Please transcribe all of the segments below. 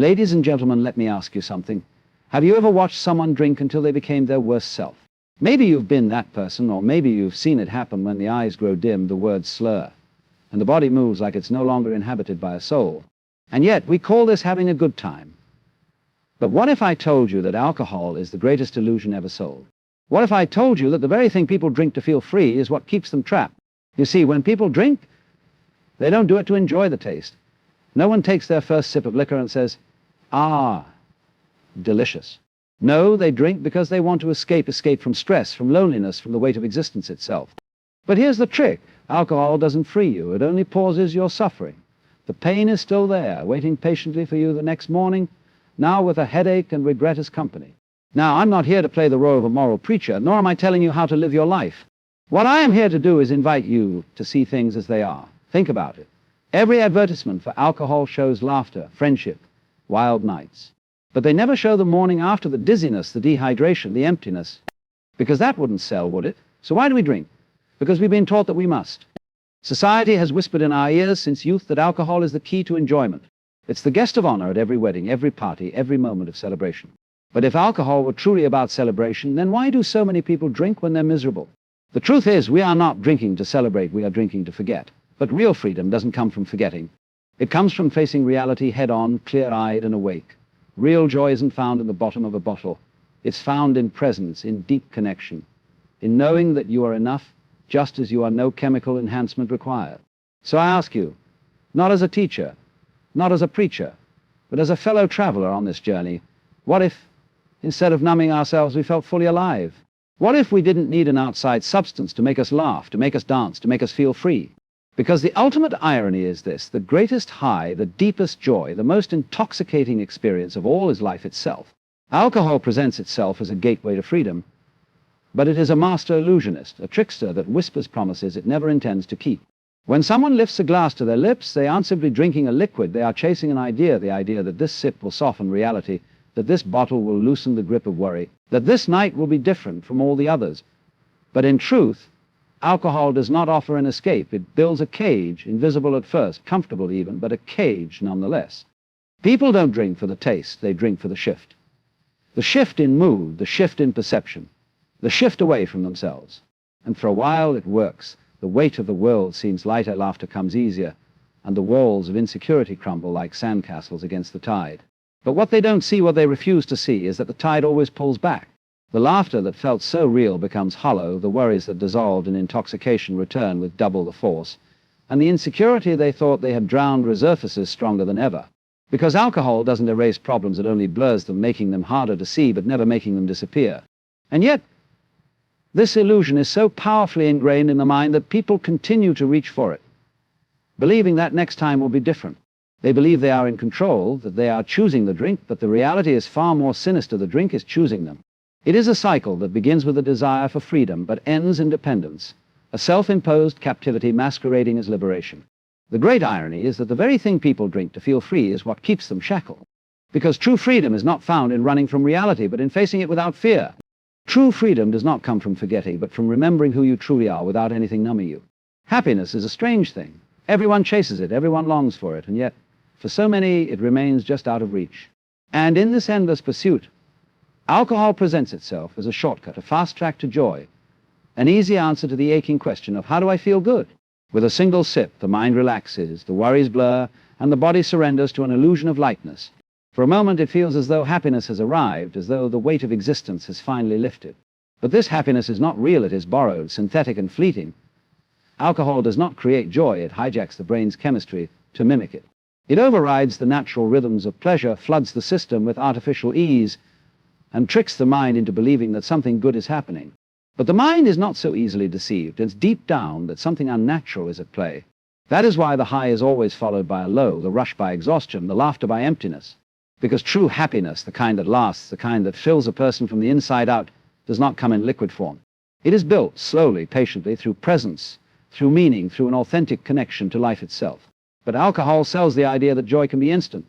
Ladies and gentlemen, let me ask you something. Have you ever watched someone drink until they became their worst self? Maybe you've been that person, or maybe you've seen it happen when the eyes grow dim, the words slur, and the body moves like it's no longer inhabited by a soul. And yet, we call this having a good time. But what if I told you that alcohol is the greatest illusion ever sold? What if I told you that the very thing people drink to feel free is what keeps them trapped? You see, when people drink, they don't do it to enjoy the taste. No one takes their first sip of liquor and says, "Ah, delicious." No, they drink because they want to escape from stress, from loneliness, from the weight of existence itself. But here's the trick. Alcohol doesn't free you. It only pauses your suffering. The pain is still there, waiting patiently for you the next morning, now with a headache and regret as company. Now, I'm not here to play the role of a moral preacher, nor am I telling you how to live your life. What I am here to do is invite you to see things as they are. Think about it. Every advertisement for alcohol shows laughter, friendship, wild nights. But they never show the morning after, the dizziness, the dehydration, the emptiness. Because that wouldn't sell, would it? So why do we drink? Because we've been taught that we must. Society has whispered in our ears since youth that alcohol is the key to enjoyment. It's the guest of honor at every wedding, every party, every moment of celebration. But if alcohol were truly about celebration, then why do so many people drink when they're miserable? The truth is, we are not drinking to celebrate, we are drinking to forget. But real freedom doesn't come from forgetting. It comes from facing reality head-on, clear-eyed and awake. Real joy isn't found in the bottom of a bottle. It's found in presence, in deep connection, in knowing that you are enough, just as you are no chemical enhancement required. So I ask you, not as a teacher, not as a preacher, but as a fellow traveler on this journey, what if, instead of numbing ourselves, we felt fully alive? What if we didn't need an outside substance to make us laugh, to make us dance, to make us feel free? Because the ultimate irony is this: the greatest high, the deepest joy, the most intoxicating experience of all is life itself. Alcohol presents itself as a gateway to freedom, but it is a master illusionist, a trickster that whispers promises it never intends to keep. When someone lifts a glass to their lips, they aren't simply drinking a liquid, they are chasing an idea, the idea that this sip will soften reality, that this bottle will loosen the grip of worry, that this night will be different from all the others. But in truth, alcohol does not offer an escape. It builds a cage, invisible at first, comfortable even, but a cage nonetheless. People don't drink for the taste, they drink for the shift. The shift in mood, the shift in perception, the shift away from themselves. And for a while it works. The weight of the world seems lighter, laughter comes easier, and the walls of insecurity crumble like sandcastles against the tide. But what they don't see, what they refuse to see, is that the tide always pulls back. The laughter that felt so real becomes hollow, the worries that dissolved in intoxication return with double the force, and the insecurity they thought they had drowned resurfaces stronger than ever. Because alcohol doesn't erase problems, it only blurs them, making them harder to see, but never making them disappear. And yet, this illusion is so powerfully ingrained in the mind that people continue to reach for it, believing that next time will be different. They believe they are in control, that they are choosing the drink, but the reality is far more sinister. The drink is choosing them. It is a cycle that begins with a desire for freedom, but ends in dependence, a self-imposed captivity masquerading as liberation. The great irony is that the very thing people drink to feel free is what keeps them shackled. Because true freedom is not found in running from reality, but in facing it without fear. True freedom does not come from forgetting, but from remembering who you truly are without anything numbing you. Happiness is a strange thing. Everyone chases it, everyone longs for it, and yet, for so many, it remains just out of reach. And in this endless pursuit, alcohol presents itself as a shortcut, a fast track to joy, an easy answer to the aching question of how do I feel good? With a single sip, the mind relaxes, the worries blur, and the body surrenders to an illusion of lightness. For a moment, it feels as though happiness has arrived, as though the weight of existence has finally lifted. But this happiness is not real, it is borrowed, synthetic and fleeting. Alcohol does not create joy, it hijacks the brain's chemistry to mimic it. It overrides the natural rhythms of pleasure, floods the system with artificial ease, and tricks the mind into believing that something good is happening. But the mind is not so easily deceived. It's deep down that something unnatural is at play. That is why the high is always followed by a low, the rush by exhaustion, the laughter by emptiness. Because true happiness, the kind that lasts, the kind that fills a person from the inside out, does not come in liquid form. It is built slowly, patiently, through presence, through meaning, through an authentic connection to life itself. But alcohol sells the idea that joy can be instant,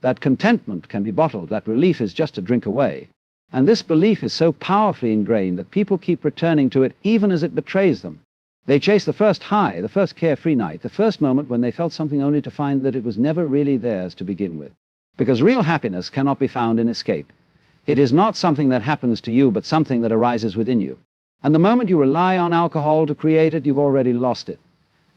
that contentment can be bottled, that relief is just a drink away. And this belief is so powerfully ingrained that people keep returning to it even as it betrays them. They chase the first high, the first carefree night, the first moment when they felt something only to find that it was never really theirs to begin with. Because real happiness cannot be found in escape. It is not something that happens to you, but something that arises within you. And the moment you rely on alcohol to create it, you've already lost it.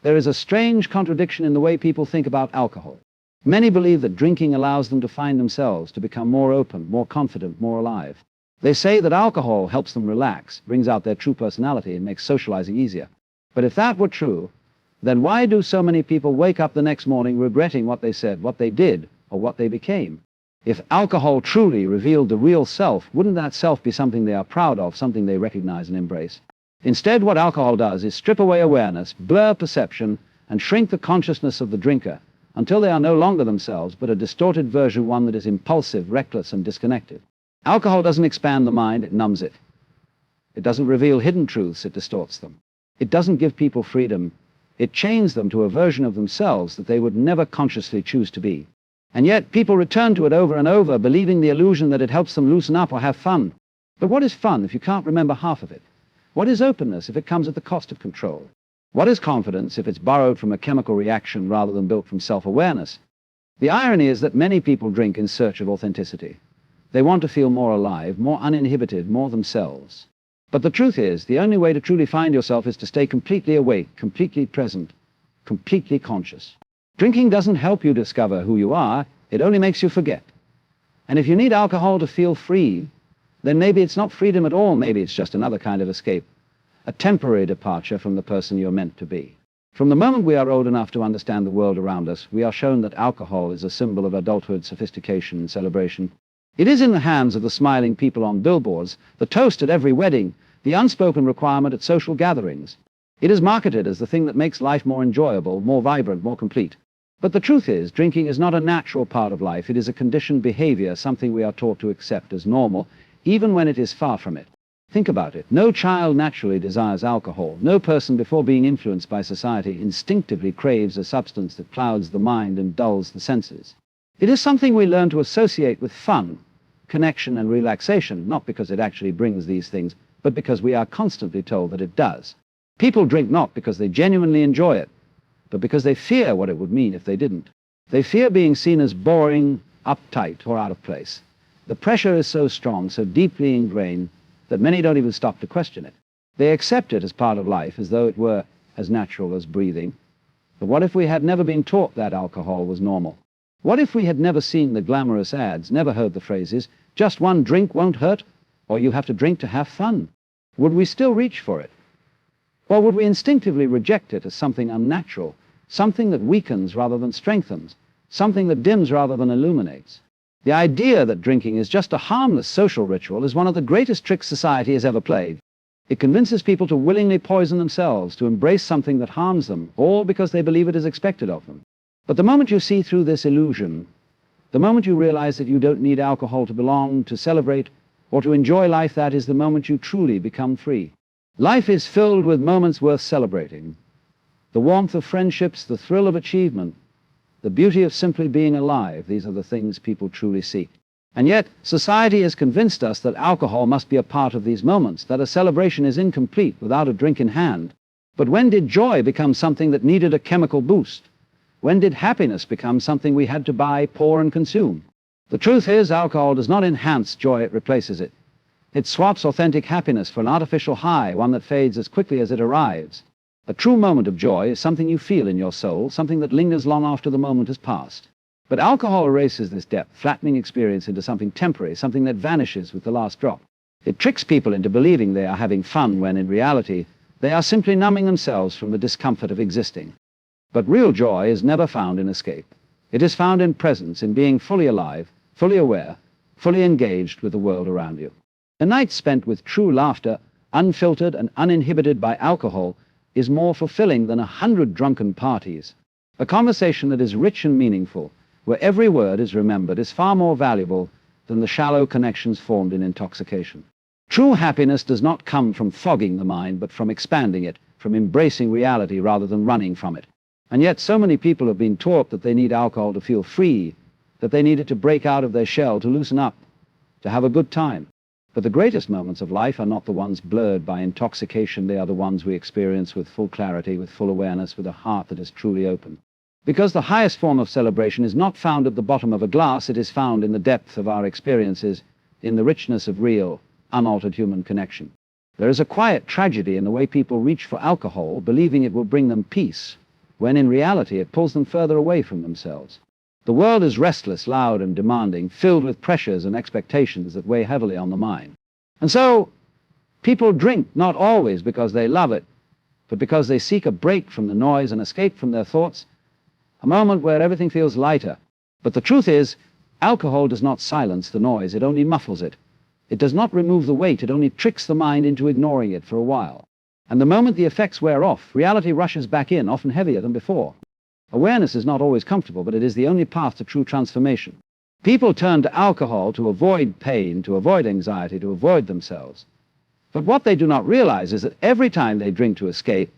There is a strange contradiction in the way people think about alcohol. Many believe that drinking allows them to find themselves, to become more open, more confident, more alive. They say that alcohol helps them relax, brings out their true personality, and makes socializing easier. But if that were true, then why do so many people wake up the next morning regretting what they said, what they did, or what they became? If alcohol truly revealed the real self, wouldn't that self be something they are proud of, something they recognize and embrace? Instead, what alcohol does is strip away awareness, blur perception, and shrink the consciousness of the drinker until they are no longer themselves, but a distorted version, one that is impulsive, reckless, and disconnected. Alcohol doesn't expand the mind, it numbs it. It doesn't reveal hidden truths, it distorts them. It doesn't give people freedom, it chains them to a version of themselves that they would never consciously choose to be. And yet people return to it over and over, believing the illusion that it helps them loosen up or have fun. But what is fun if you can't remember half of it? What is openness if it comes at the cost of control? What is confidence if it's borrowed from a chemical reaction rather than built from self-awareness? The irony is that many people drink in search of authenticity. They want to feel more alive, more uninhibited, more themselves. But the truth is, the only way to truly find yourself is to stay completely awake, completely present, completely conscious. Drinking doesn't help you discover who you are, it only makes you forget. And if you need alcohol to feel free, then maybe it's not freedom at all, maybe it's just another kind of escape, a temporary departure from the person you're meant to be. From the moment we are old enough to understand the world around us, we are shown that alcohol is a symbol of adulthood, sophistication, and celebration. It is in the hands of the smiling people on billboards, the toast at every wedding, the unspoken requirement at social gatherings. It is marketed as the thing that makes life more enjoyable, more vibrant, more complete. But the truth is, drinking is not a natural part of life. It is a conditioned behavior, something we are taught to accept as normal, even when it is far from it. Think about it. No child naturally desires alcohol. No person, before being influenced by society, instinctively craves a substance that clouds the mind and dulls the senses. It is something we learn to associate with fun, connection, and relaxation, not because it actually brings these things, but because we are constantly told that it does. People drink not because they genuinely enjoy it, but because they fear what it would mean if they didn't. They fear being seen as boring, uptight, or out of place. The pressure is so strong, so deeply ingrained, that many don't even stop to question it. They accept it as part of life, as though it were as natural as breathing. But what if we had never been taught that alcohol was normal? What if we had never seen the glamorous ads, never heard the phrases, just one drink won't hurt, or you have to drink to have fun? Would we still reach for it? Or would we instinctively reject it as something unnatural, something that weakens rather than strengthens, something that dims rather than illuminates? The idea that drinking is just a harmless social ritual is one of the greatest tricks society has ever played. It convinces people to willingly poison themselves, to embrace something that harms them, all because they believe it is expected of them. But the moment you see through this illusion, the moment you realize that you don't need alcohol to belong, to celebrate, or to enjoy life, that is the moment you truly become free. Life is filled with moments worth celebrating. The warmth of friendships, the thrill of achievement, the beauty of simply being alive, these are the things people truly seek. And yet, society has convinced us that alcohol must be a part of these moments, that a celebration is incomplete without a drink in hand. But when did joy become something that needed a chemical boost? When did happiness become something we had to buy, pour, and consume? The truth is, alcohol does not enhance joy, it replaces it. It swaps authentic happiness for an artificial high, one that fades as quickly as it arrives. A true moment of joy is something you feel in your soul, something that lingers long after the moment has passed. But alcohol erases this depth, flattening experience into something temporary, something that vanishes with the last drop. It tricks people into believing they are having fun when, in reality, they are simply numbing themselves from the discomfort of existing. But real joy is never found in escape. It is found in presence, in being fully alive, fully aware, fully engaged with the world around you. A night spent with true laughter, unfiltered and uninhibited by alcohol, is more fulfilling than 100 drunken parties. A conversation that is rich and meaningful, where every word is remembered, is far more valuable than the shallow connections formed in intoxication. True happiness does not come from fogging the mind, but from expanding it, from embracing reality rather than running from it. And yet so many people have been taught that they need alcohol to feel free, that they need it to break out of their shell, to loosen up, to have a good time. But the greatest moments of life are not the ones blurred by intoxication. They are the ones we experience with full clarity, with full awareness, with a heart that is truly open. Because the highest form of celebration is not found at the bottom of a glass, it is found in the depth of our experiences, in the richness of real, unaltered human connection. There is a quiet tragedy in the way people reach for alcohol, believing it will bring them peace, when in reality it pulls them further away from themselves. The world is restless, loud, and demanding, filled with pressures and expectations that weigh heavily on the mind. And so, people drink not always because they love it, but because they seek a break from the noise and escape from their thoughts, a moment where everything feels lighter. But the truth is, alcohol does not silence the noise, it only muffles it. It does not remove the weight, it only tricks the mind into ignoring it for a while. And the moment the effects wear off, reality rushes back in, often heavier than before. Awareness is not always comfortable, but it is the only path to true transformation. People turn to alcohol to avoid pain, to avoid anxiety, to avoid themselves. But what they do not realize is that every time they drink to escape,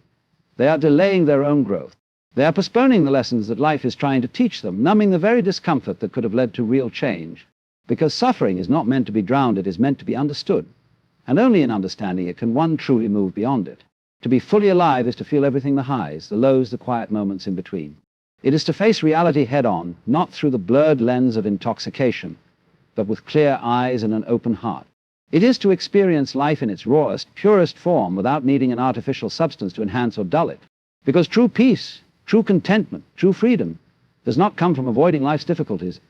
they are delaying their own growth. They are postponing the lessons that life is trying to teach them, numbing the very discomfort that could have led to real change. Because suffering is not meant to be drowned, it is meant to be understood. And only in understanding it can one truly move beyond it. To be fully alive is to feel everything, the highs, the lows, the quiet moments in between. It is to face reality head-on, not through the blurred lens of intoxication, but with clear eyes and an open heart. It is to experience life in its rawest, purest form without needing an artificial substance to enhance or dull it. Because true peace, true contentment, true freedom does not come from avoiding life's difficulties.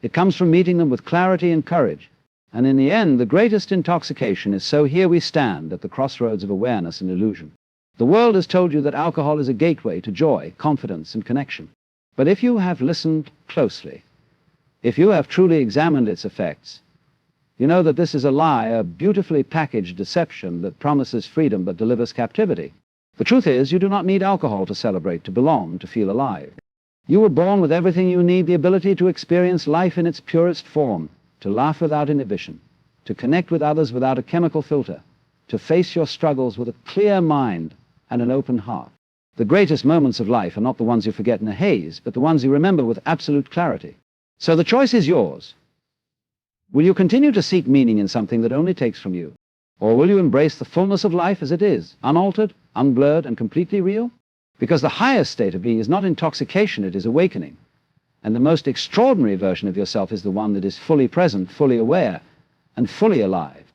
It comes from meeting them with clarity and courage. And in the end, the greatest intoxication is so here we stand at the crossroads of awareness and illusion. The world has told you that alcohol is a gateway to joy, confidence, and connection. But if you have listened closely, if you have truly examined its effects, you know that this is a lie, a beautifully packaged deception that promises freedom but delivers captivity. The truth is, you do not need alcohol to celebrate, to belong, to feel alive. You were born with everything you need, the ability to experience life in its purest form, to laugh without inhibition, to connect with others without a chemical filter, to face your struggles with a clear mind and an open heart. The greatest moments of life are not the ones you forget in a haze, but the ones you remember with absolute clarity. So the choice is yours. Will you continue to seek meaning in something that only takes from you? Or will you embrace the fullness of life as it is, unaltered, unblurred, and completely real? Because the highest state of being is not intoxication, it is awakening. And the most extraordinary version of yourself is the one that is fully present, fully aware, and fully alive.